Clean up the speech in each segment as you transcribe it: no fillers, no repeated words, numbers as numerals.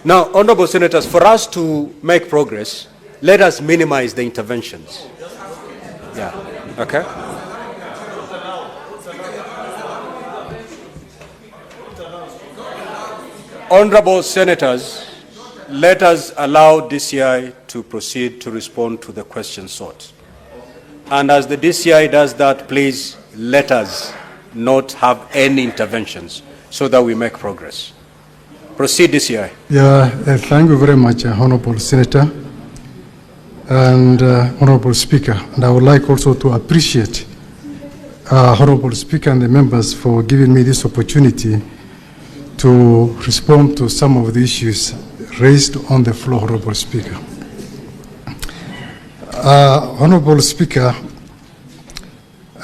Now, honorable senators, for us to make progress, let us minimize the interventions. Yeah, okay? Honorable senators, let us allow DCI to proceed to respond to the questions sought. And as the DCI does that, please let us not have any interventions so that we make progress. Proceed, DCI. Yeah, thank you very much, Honorable Senator and Honorable Speaker. And I would like also to appreciate Honorable Speaker and the members for giving me this opportunity to respond to some of the issues raised on the floor, Honorable Speaker. Honorable Speaker,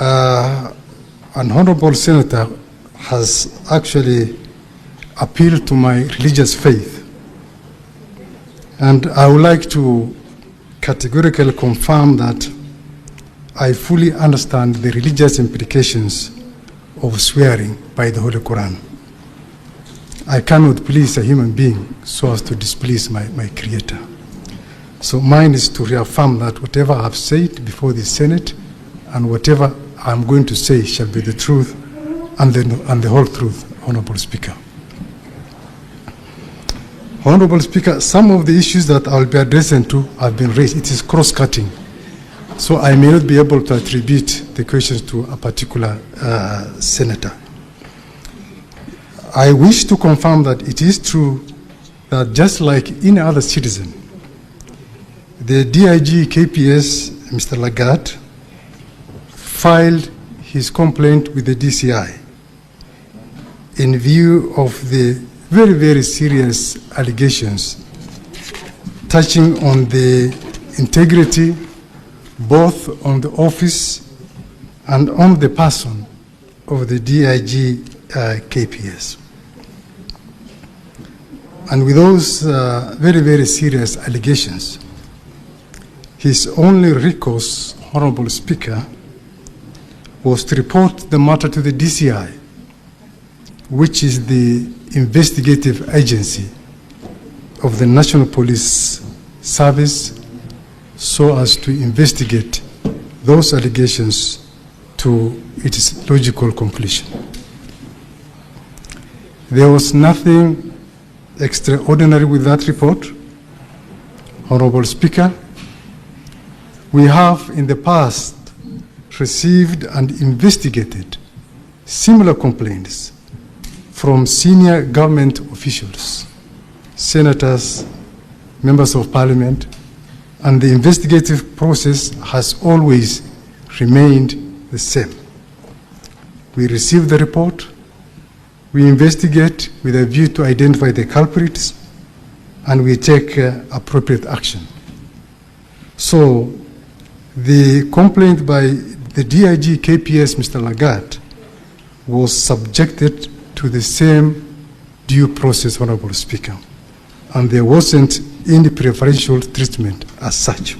an Honorable Senator has actually appealed to my religious faith. And I would like to categorically confirm that I fully understand the religious implications of swearing by the Holy Quran. I cannot please a human being so as to displease my Creator. So mine is to reaffirm that whatever I've said before the Senate and whatever I'm going to say shall be the truth and the whole truth, Honorable Speaker. Honorable Speaker, some of the issues that I'll be addressing to have been raised. It is cross-cutting. So I may not be able to attribute the questions to a particular senator. I wish to confirm that it is true that just like any other citizen, the DIG KPS, Mr. Lagat, filed his complaint with the DCI in view of the very, very serious allegations touching on the integrity, both on the office and on the person of the DIG KPS. And with those very, very serious allegations, his only recourse, Honorable Speaker, was to report the matter to the DCI, which is the investigative agency of the National Police Service, so as to investigate those allegations to its logical conclusion. There was nothing extraordinary with that report. Honorable Speaker, we have in the past received and investigated similar complaints from senior government officials, senators, members of parliament, and the investigative process has always remained the same. We receive the report, we investigate with a view to identify the culprits, and we take appropriate action. So the complaint by the DIG KPS, Mr. Lagat, was subjected to the same due process, Honorable Speaker, and there wasn't any preferential treatment as such.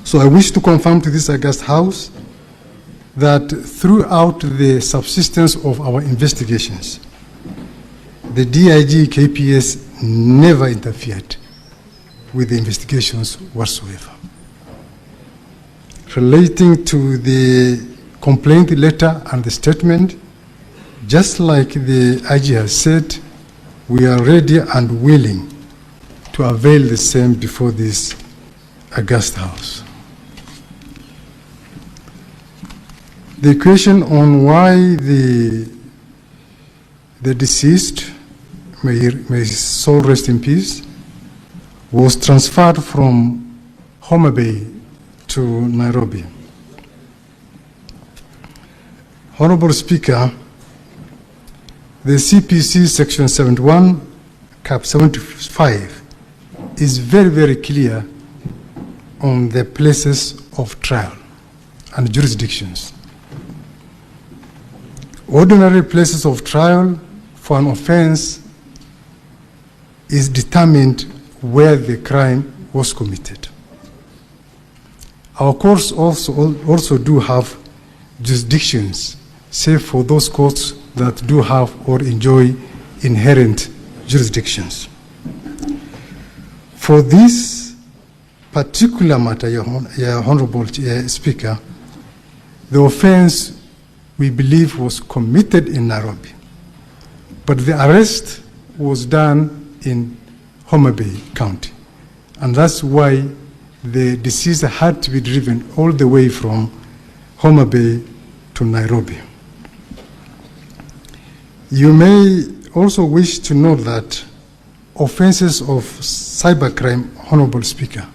So I wish to confirm to this august House that throughout the subsistence of our investigations, the DIG KPS never interfered with the investigations whatsoever. Relating to the complaint letter and the statement, just like the IG has said, we are ready and willing to avail the same before this august House. The question on why the deceased, may his soul rest in peace, was transferred from Homa Bay to Nairobi. Honorable Speaker, the CPC Section 71, Cap 75, is very, very clear on the places of trial and jurisdictions. Ordinary places of trial for an offense is determined where the crime was committed. Our courts also do have jurisdictions, save for those courts that do have or enjoy inherent jurisdictions. For this particular matter, Your Honorable Speaker, the offense we believe was committed in Nairobi, but the arrest was done in Homa Bay County. And that's why the deceased had to be driven all the way from Homa Bay to Nairobi. You may also wish to note that offenses of cybercrime, Honorable Speaker,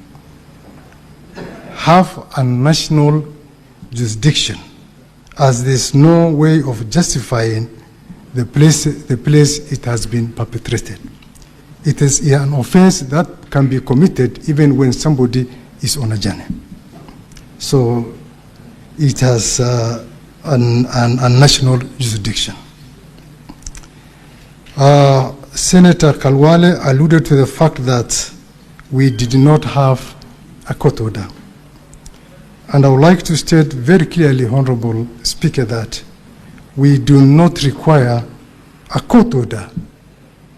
have a national jurisdiction, as there's no way of justifying the place it has been perpetrated. It is an offense that can be committed even when somebody is on a journey. So it has a national jurisdiction. Senator Kalwale alluded to the fact that we did not have a court order. And I would like to state very clearly, Honorable Speaker, that we do not require a court order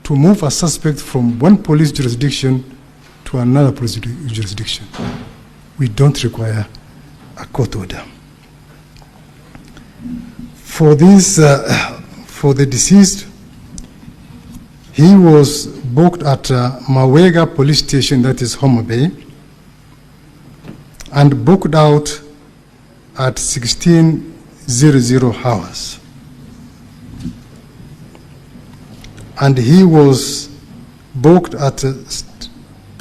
to move a suspect from one police jurisdiction to another police jurisdiction. We don't require a court order. For this, for the deceased, he was booked at Mawega Police Station, that is Homa Bay, and booked out at 16:00 hours. And he was booked at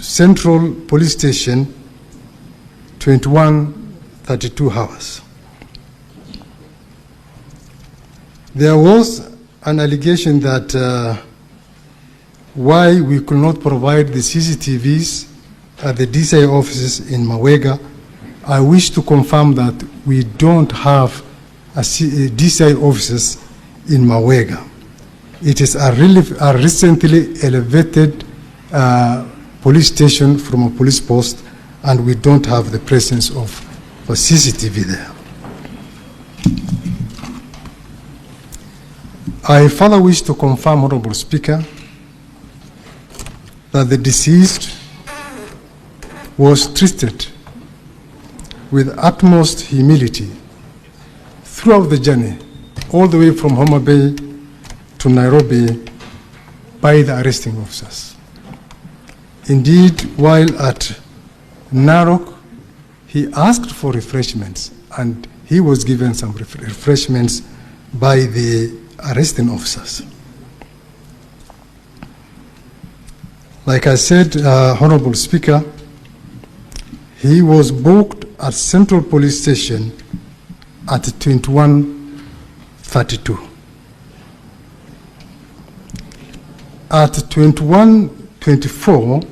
Central Police Station 21:32 hours. There was an allegation that why we could not provide the CCTVs at the DCI offices in Mawega. I wish to confirm that we don't have a DCI offices in Mawega. It is a recently elevated police station from a police post, and we don't have the presence of a CCTV there. I further wish to confirm, Honorable Speaker, that the deceased was treated with utmost humility throughout the journey, all the way from Homa Bay to Nairobi, by the arresting officers. Indeed, while at Narok, he asked for refreshments, and he was given some refreshments by the arresting officers. Like I said, Honorable Speaker, he was booked at Central Police Station at 21:32. At 21:24,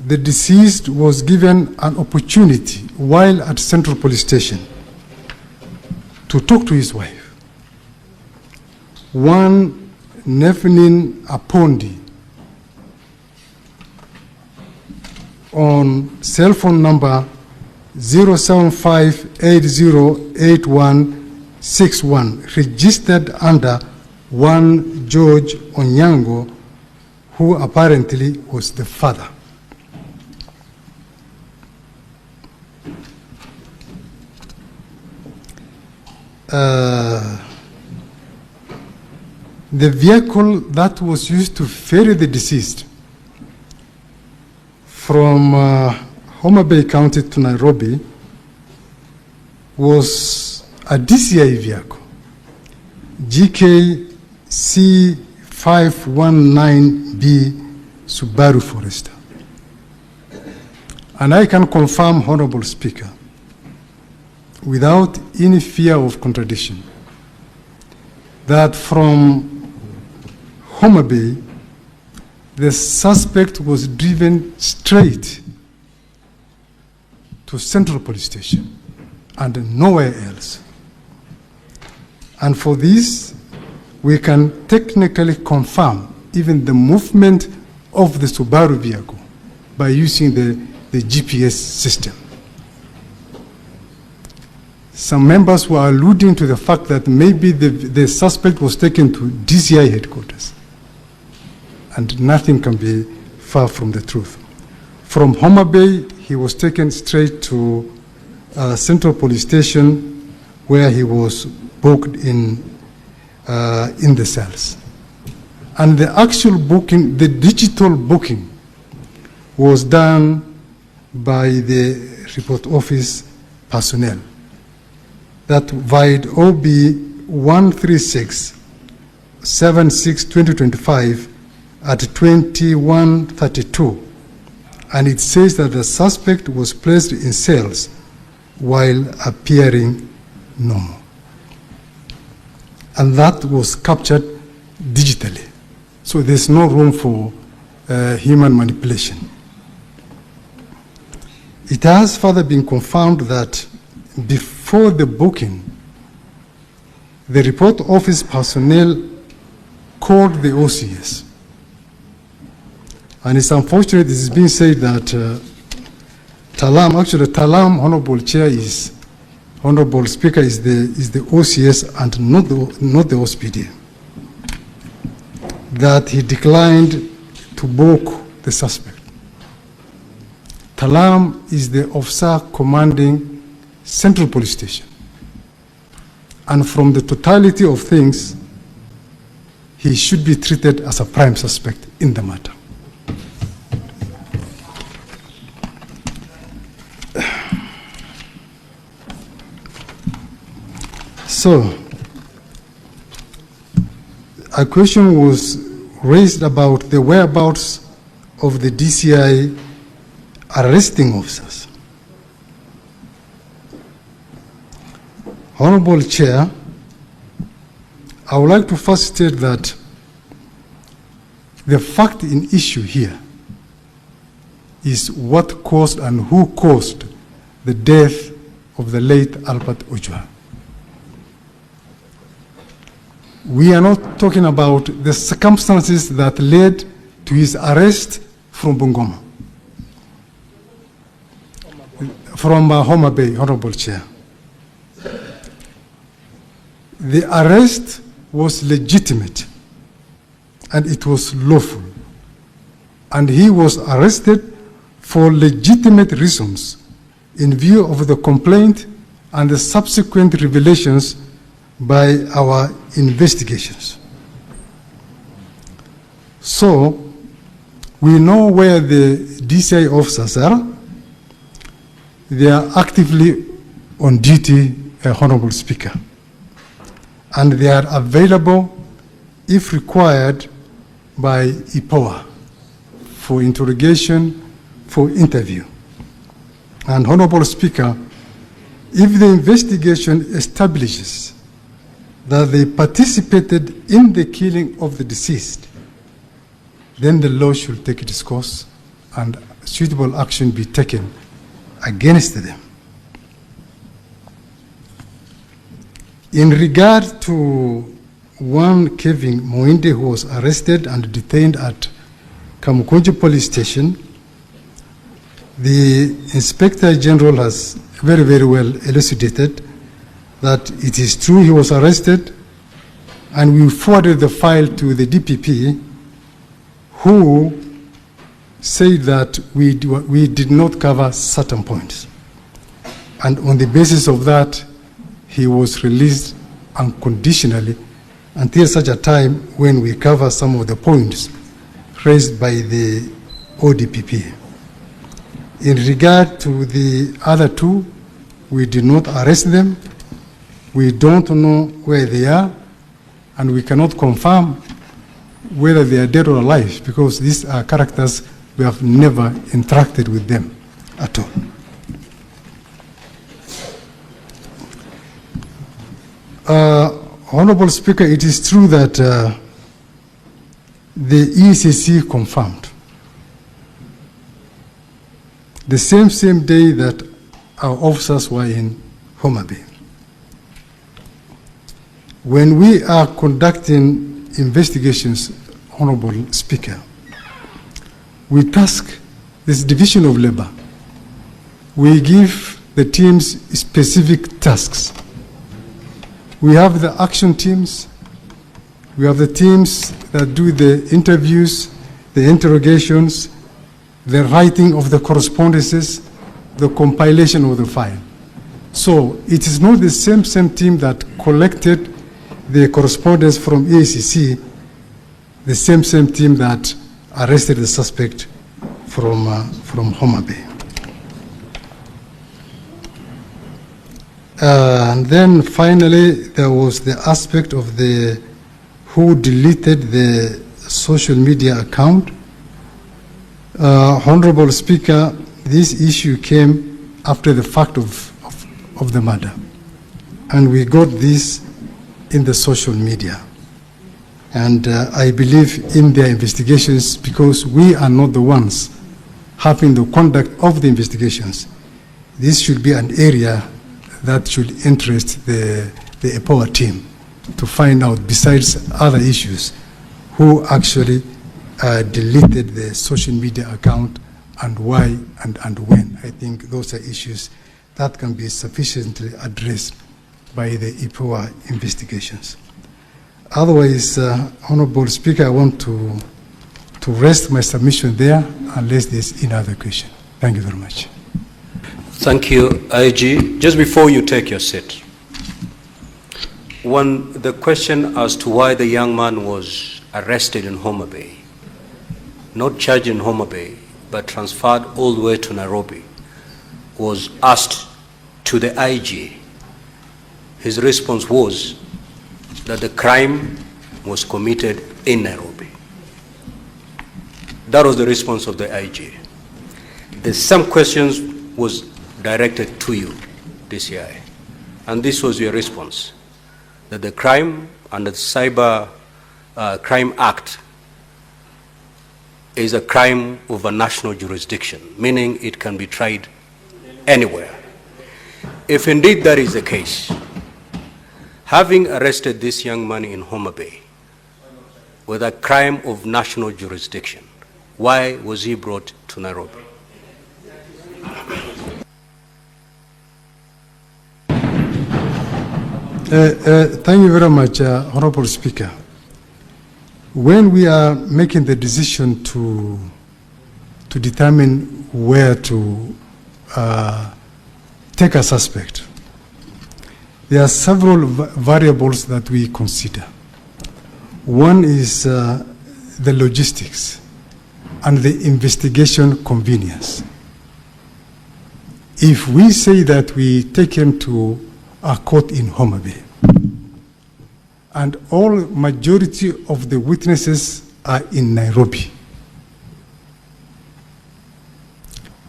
the deceased was given an opportunity while at Central Police Station to talk to his wife. One Nefnin Apondi, on cell phone number 075808161, registered under one George Onyango, who apparently was the father. The vehicle that was used to ferry the deceased from Homa Bay County to Nairobi was a DCI vehicle, GKC519B Subaru Forester. And I can confirm, Honorable Speaker, without any fear of contradiction, that from Homa Bay, the suspect was driven straight to Central Police Station and nowhere else. And for this, we can technically confirm even the movement of the Subaru vehicle by using the GPS system. Some members were alluding to the fact that maybe the suspect was taken to DCI headquarters, and nothing can be far from the truth. From Homa Bay, he was taken straight to Central Police Station, where he was booked in the cells. And the actual booking, the digital booking, was done by the report office personnel. That vied OB 136-76-2025 at 21:32. And it says that the suspect was placed in cells while appearing normal. And that was captured digitally. So there's no room for human manipulation. It has further been confirmed that before the booking, the report office personnel called the OCS. And it's unfortunate it is being said that Tallam, actually Tallam, Honorable Chair, Honorable Speaker, is the OCS and not the OSPD. That he declined to book the suspect. Tallam is the officer commanding Central Police Station. And from the totality of things, he should be treated as a prime suspect in the matter. So, a question was raised about the whereabouts of the DCI arresting officers. Honorable Chair, I would like to first state that the fact in issue here is what caused and who caused the death of the late Albert Ojwang. We are not talking about the circumstances that led to his arrest from Bungoma, from Homa Bay, Honorable Chair. The arrest was legitimate and it was lawful. And he was arrested for legitimate reasons in view of the complaint and the subsequent revelations by our investigations. So, we know where the DCI officers are. They are actively on duty, Honorable Speaker. And they are available, if required, by IPOA for interrogation, for interview. And Honorable Speaker, if the investigation establishes that they participated in the killing of the deceased, then the law should take its course and suitable action be taken against them. In regard to one Kevin Moinde who was arrested and detained at Kamukunji Police Station, the Inspector General has very, very well elucidated that it is true he was arrested, and we forwarded the file to the DPP, who said that we did not cover certain points. And on the basis of that, he was released unconditionally until such a time when we cover some of the points raised by the ODPP. In regard to the other two, we did not arrest them. We don't know where they are, and we cannot confirm whether they are dead or alive, because these are characters we have never interacted with them at all. Honorable Speaker, it is true that the ECC confirmed the same day that our officers were in Homa Bay. When we are conducting investigations, Honorable Speaker, we task this division of labor. We give the teams specific tasks. We have the action teams. We have the teams that do the interviews, the interrogations, the writing of the correspondences, the compilation of the file. So it is not the same team that collected the correspondence from ACC, the same team that arrested the suspect from Homa Bay. And then finally, there was the aspect of the who deleted the social media account. Honorable Speaker, this issue came after the fact of the murder. And we got this in the social media. And I believe in their investigations, because we are not the ones having the conduct of the investigations. This should be an area that should interest the EPOA team to find out, besides other issues, who actually deleted the social media account and why and when. I think those are issues that can be sufficiently addressed by the EPOA investigations. Otherwise, Honorable Speaker, I want to rest my submission there unless there's any other question. Thank you very much. Thank you, IG. Just before you take your seat, the question as to why the young man was arrested in Homa Bay, not charged in Homa Bay, but transferred all the way to Nairobi, was asked to the IG. His response was that the crime was committed in Nairobi. That was the response of the IG. The same questions was directed to you, DCI, and this was your response, that the crime under the Cyber Crime Act is a crime of a national jurisdiction, meaning it can be tried anywhere. If indeed that is the case, having arrested this young man in Homa Bay with a crime of national jurisdiction, why was he brought to Nairobi? Thank you very much, Honorable Speaker. When we are making the decision to determine where to take a suspect, there are several variables that we consider. One is the logistics and the investigation convenience. If we say that we take him to a court in Homa Bay, and majority of the witnesses are in Nairobi,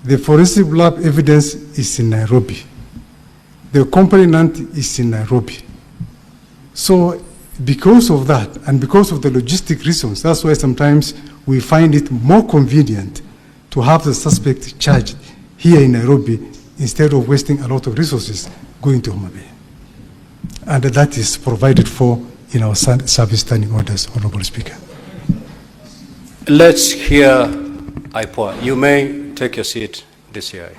the forensic lab evidence is in Nairobi, the complainant is in Nairobi. So because of that, and because of the logistic reasons, that's why sometimes we find it more convenient to have the suspect charged here in Nairobi instead of wasting a lot of resources going to Homa Bay. And that is provided for in our service standing orders, Honorable Speaker. Let's hear IPOA. You may take your seat, DCI.